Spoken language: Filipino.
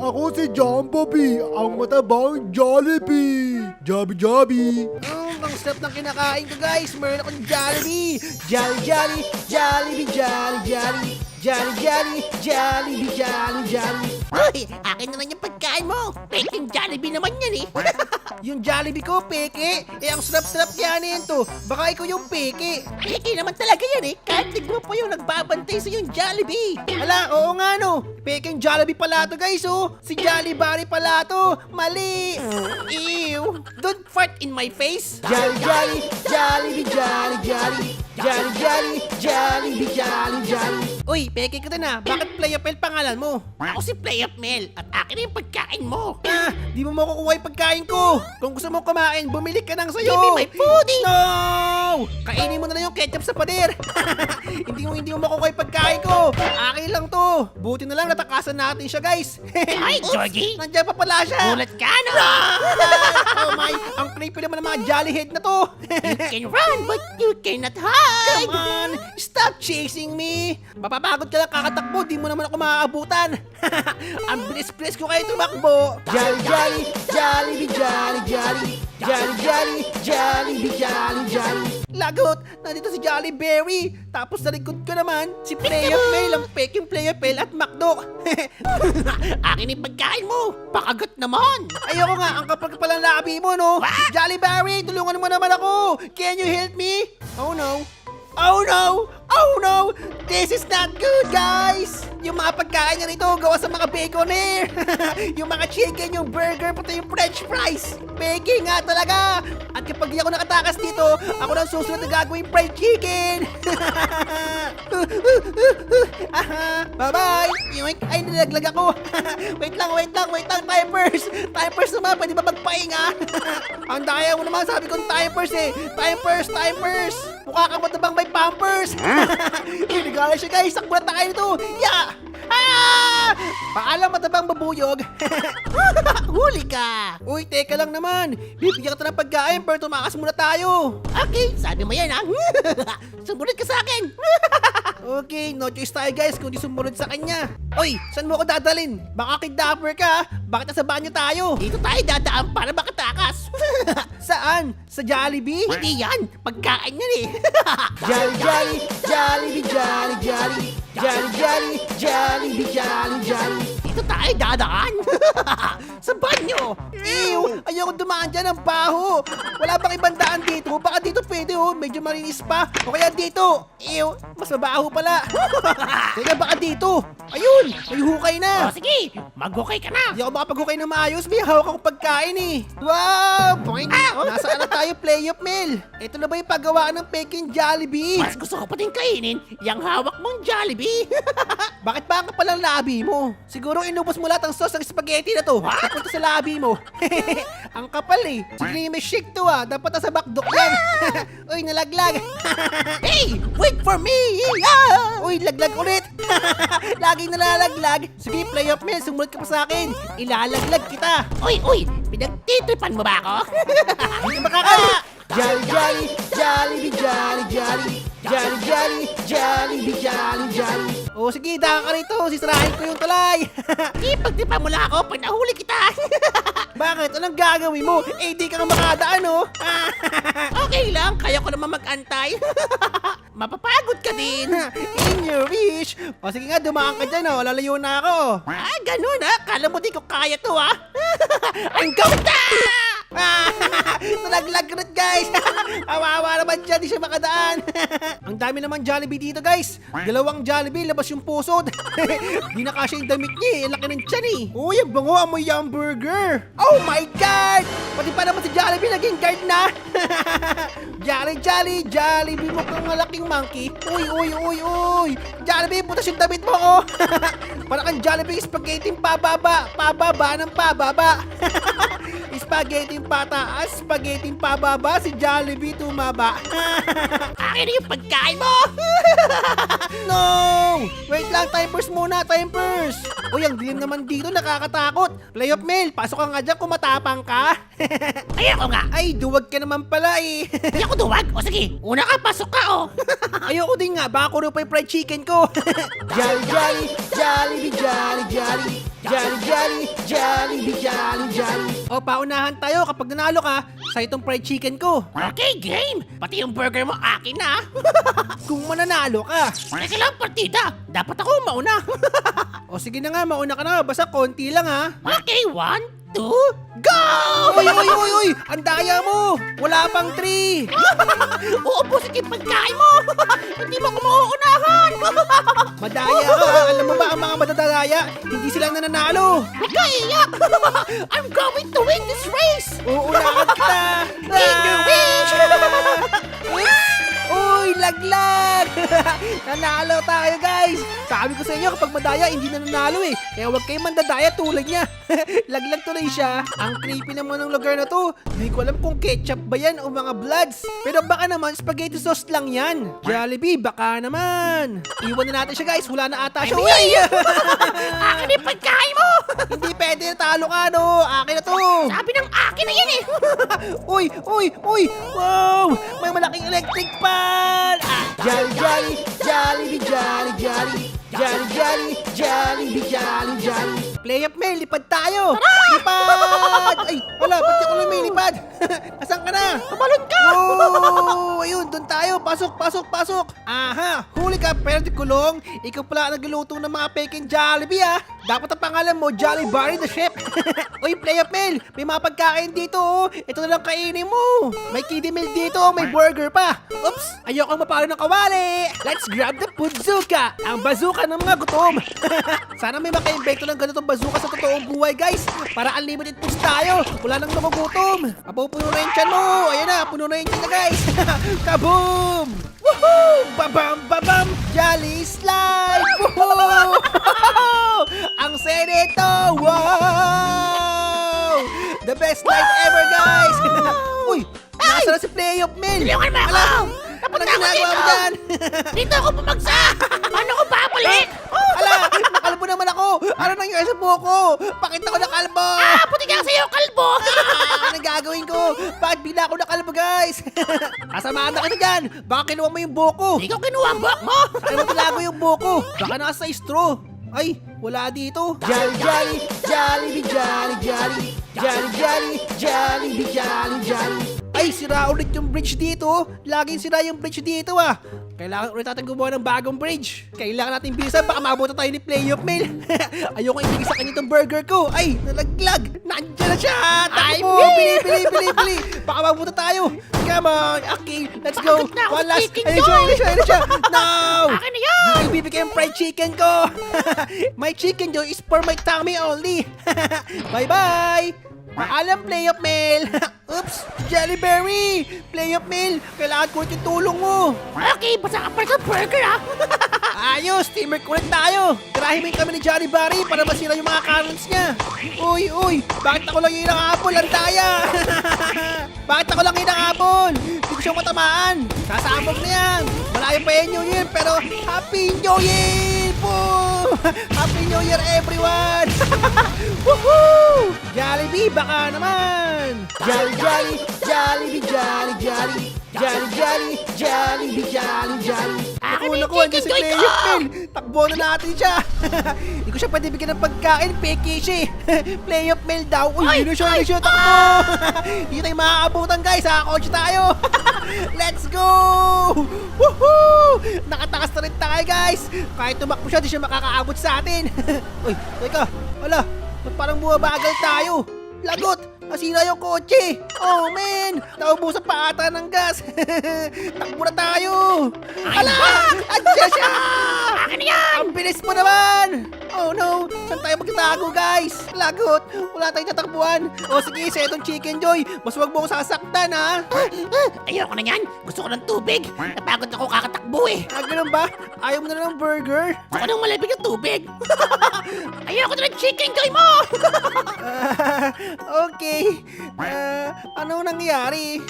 Ako si Jumbo Bee, ang matabang Jollibee. Jobby Jobby. Ang sarap ng kinakain ko guys. Meron akong Jollibee. Jolly, Jollibee, Jolly. Jollibee, Jolly. Uy, akin na lang yung pagkain mo. Peking Jollibee naman yan eh. Yung Jollibee ko, peke. Ang sarap-sarap yan to. Baka ikaw yung peke. Peke naman talaga yan eh. Kahit tigmo pa yung nagbabantay sa yung Jollibee. Hala, oo nga no. Peking Jollibee pala to guys oh. Si Jollibee pala to. Mali. Ew. Don't fart in my face. Jollibee, Jolly. Uy, peke ka din Bakit Playapel pangalan mo? Ako si Play Up Mel at akin na yung pagkain mo. Di mo makukuha yung pagkain ko. Kung gusto mo kumain, bumili ka ng sayo. Give me my foodie. No! Kainin mo na lang yung ketchup sa pader. hindi mo makukuha yung pagkain ko. Akin lang to. Buti na lang natakasan natin siya, guys. Ay, Georgie. Nandiyan pa pala siya. Gulat ka, no? Oh my, ang creepy naman ng mga jolly head na to. You can run, but you cannot hide. Come on, stop chasing me. Mapapagod ka lang kakatakbo, di mo naman ako maaabutan. Ang bilis-bilis ko kayo tumakbo. Jolly. Lagot, nandito si Jolly Berry. Tapos sa likod ko naman, si Playapel, ang peking Playapel at McDo. Akin yung pagkain mo. Pakagat naman. Ayoko nga, ang kapal-kapal ng labi mo, no? What? Jolly Berry, tulungan mo naman ako. Can you help me? Oh no. Oh no! Oh no! This is not good, guys! Yung mga pagkain niya nito, gawa sa mga baconair! Yung mga chicken, yung burger, pati yung french fries! Baking nga talaga! At kapag di ako nakatakas dito, ako nang susunod na gagawin fried chicken! Bye-bye! Yoink! Ay, nilaglag ako! wait lang! Timers! Timers naman! Pwede ba magpahinga? Ang daya mo naman, sabi kong timers eh! Timers! Mukha ka matabang may pampers! Nagala siya guys! Sakbulat na kayo nito! Yeah! Paalam matabang babuyog! Huli ka. Uy, teka lang naman! Bibigyan ka ng pagkain pero tumakas muna tayo! Okay, sabi mo yan ha. Sumunod ka sa akin. Okay, no choice tayo guys kung di sumunod sa kanya. Uy, saan mo ako dadalin? Baka kidnapper ka? Bakit nasa banyo tayo? Dito tayo dadaan para makatakas. Saan? Sa Jollibee? Hindi yan. Pagkain yan eh. Jollibee. Dito tayo dadaan. Sa banyo. Ew! Ayoko dumaan dyan ang baho! Wala bang ibang daan dito? Baka dito pwede oh, medyo malinis pa. O kaya dito! Ew! Mas mabaho pala. Teka, baka dito! Ayun! May hukay O na! sige, mag-okay ka na. Hindi ako makapaghukay na maayos. May hawak akong pagkain eh. Wow! Boing! Nasaan na tayo, Playup Mel? Ito na ba yung paggawaan ng Peking Jollibee? Mas gusto ko pa din kainin yung hawak mong Jollibee. Bakit ba ang kapal ang labi mo? Siguro inubos mo lahat ang sauce ng spaghetti na to. Napunta sa labi mo. Ang kapal eh. Sige, may shake to Dapat nasa bakdok yan. Uy, nalaglag. Hey, wait for me. Uy, laglag ulit. Laging nalalaglag. Sige, Playup Mel, sumunod ka pa sa akin. Ilalaglag kita. Uy, pinagtitripan mo ba ako? Hindi ka makakaya. Jolly. O sige, daka ka rito. Sisirahin ko yung tulay. Ipagtipan mo lang ako pag nahuli kita. Bakit? Anong gagawin mo? Eh, di ka nga makadaan, oh. Okay lang, kaya ko naman mag-antay. Mapapagod ka din. In your wish. O sige nga, dumaan ka dyan, oh. Lalayo na ako. Ganun ha? Kala mo di ko kaya to ha? I'm going down! Nalaglag ulit, guys. Kawawa naman dyan, di siya makadaan. Ang dami naman Jollibee dito, guys. Dalawang Jollibee, labas yung pusod. Di na kasya yung damit niya, laki ng tiyan eh. Uy, ang bango, amoy yung burger. Oh my God! Pati pa naman si Jollibee naging guard na. Jollibee mo kang malaking monkey. Uy. Jollibee, putas yung damit mo, oh. Para kang Jollibee, spaghetti pababa ng pababa. Spaghetti pataas, spaghetti pababa, si Jollibee tumaba. Akin na yung pagkain mo! No! Wait lang, timers muna, timers! Uy, ang dilim naman dito, nakakatakot. Playup Mel, pasok ka nga dyan kung matapang ka. Ayoko nga! Ay, duwag ka naman pala eh. Hindi ako duwag! O sige, una ka, pasok ka oh! Ayoko din nga, baka kuno pa yung fried chicken ko. Jollibee. Jolly. O, paunahan tayo kapag nanalo ka, sa itong fried chicken ko. Okay, game. Pati yung burger mo akin na. Kung mananalo ka. Teka lang, partida. Dapat ako mauna. O sige na nga, mauna ka na. Basta konti lang ha. Okay, 1, 2, Go! Uy! Ang daya mo! Wala pang 3! uubusin yung pagkain mo. Hindi mo ko mauunahan. Madaya ka! Alam mo ba ang mga madadaya? Hindi sila nananalo! Huwag ka iyak. I'm going to win this race. Uunahan kita! Finger wish. Uy! Laglag! Nanalo tayo guys! Sabi ko sa inyo kapag madaya hindi nananalo eh. Kaya huwag kayong mandadaya tulad niya. Laglag tuloy siya. Ang creepy naman ng lugar na to. Hindi ko alam kung ketchup ba yan o mga bloods. Pero baka naman spaghetti sauce lang yan. Jollibee, baka naman. Iwan na natin siya guys. Wala na ata siya. Uy! Akin yung pagkain mo. Hindi pwede na talo ka no. Akin na to. Sabi ng akin na yan eh. Uy! Wow! May malaking electric pan! Jolly. Play up, Mel. Lipad tayo. Lipad! Ay, wala. Ba't di ako lumilipad? Asan ka na? Tumalon ka. Oh, ayun, doon tayo. Pasok. Aha, huli ka, pero di kulong. Ikaw pala nagluluto ng mga peking Jollibee, ah. Dapat ang pangalan mo, Jolly Barry the Chef. Uy, play up, Mel. May mga pagkain dito, oh. Ito na lang kainin mo. May kiddie meal dito, may burger pa. Oops, ayoko mapalo ng kawali. Let's grab the bazooka. Ang bazooka ng mga gutom. Sana may maka-invento ng ganitong bazooka sa totoong buhay, guys. Para unlimited foods tayo. Wala nang magugutom. Mapupuno na yung tiyan mo. Ayan na, puno na yung tiyan na, guys. Kaboom! Woohoo! Babam! Jolly slide! Woohoo! Ang saya nito! Wow! The best night ever, guys! Uy! Nasa na si Play of Men! Tulungan mo ako! Anong Napunta ako ginagawa mo dito! dyan? Dito ako pumagsak! Paano ko babalik? Ala! Nakalbo naman ako! Ano nangyari sa buhok ko? Pakita ko na kalbo! Ah, puti ka sa'yo, kalbo! Ano gagawin ko? Bakit bigla ako nakalbo, guys? Kasamaan na kita dyan! Baka kinuha mo yung buhok ko! Hindi ko kinuha ang buhok mo! Saan mo tinago yung buhok ko? Baka nasa straw! Ay! Wala dito! Jolly! Ay! Sira ulit yung bridge dito! Laging sira yung bridge dito ah! Kailangan ulit natin gumawa ng bagong bridge. Kailangan natin bilisan, baka mabuta tayo ni Play of Mail. Ayoko ibigay sa kanya itong burger ko. Ay, nalaglag. Nandiyan na siya. Takbo, bili. Baka mabuta tayo. Come on. Okay, let's go. Bakit na ako One last. chicken Ayun joy? siya. No. Akin na yan! Hindi ko ibibigay ang fried chicken ko. My chicken joy is for my tummy only. Bye-bye. Paalam, Play of Mail. Oops, Jellyberry. Play of Mail. Kailangan ko yung tulong mo. Okay, basta ka pa sa burger ah! Ayos, teamwork ulit tayo. Tirahin kami ni Johnny Barry para masira yung mga cannons niya. Uy, bakit ako lang yung nakapol? Ang daya. Bakit ako lang yung nakapol? Hindi ko siya matamaan. Sasabog na yan. Malayo pa yung New Year, pero Happy New Year po! Happy New Year, everyone! Woohoo! Jollibee, baka naman! Jollibee. Akin na yung Naku, andyan si chicken joy Play ko! of Mail. Takbo na natin siya. Hindi ko siya pwede bigyan ng pagkain. Peke siya eh. Play of Mail daw. Uy, hindi na siya. Takbo. Hindi tayo makakabutan guys. Kotse tayo. Let's go. Woohoo! Nakatakas na rin tayo guys. Kahit tumakbo siya, di siya makakaabot sa atin. Uy, teka. Ala, ba't parang bumabagal tayo? Lagot! Nasira yung kotse! Oh man! Naubusan pa ata ng gas! Takbo na tayo! Ala! Andiyan siya! Akin na yan! Ang bilis mo naman! Oh no! Saan tayo magtatago guys? Lagot! Wala tayong tatakbuhan! O sige, sa itong Chicken Joy! Mas wag mo akong sasaktan ha! Ayoko na yan! Gusto ko ng tubig! Napagod ako kakatakbo eh! Ganun ba? Ayaw mo na ng burger? Gusto ko ng malamig na tubig! Ayoko na ng chicken joy mo! Okay. Anong nangyari?